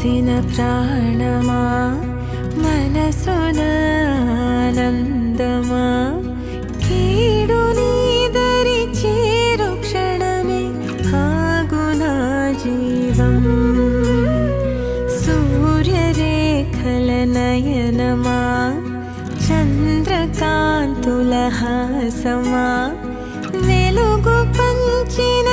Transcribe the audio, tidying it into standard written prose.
పోసిన ప్రాణమా మనసున ఆనందమా కీడు నీదరి చేరు క్షణమే ఆగునా జీవం సూర్యరేఖల నయనమా చంద్రకాంతుల హాసమా వెలుగు పంచిన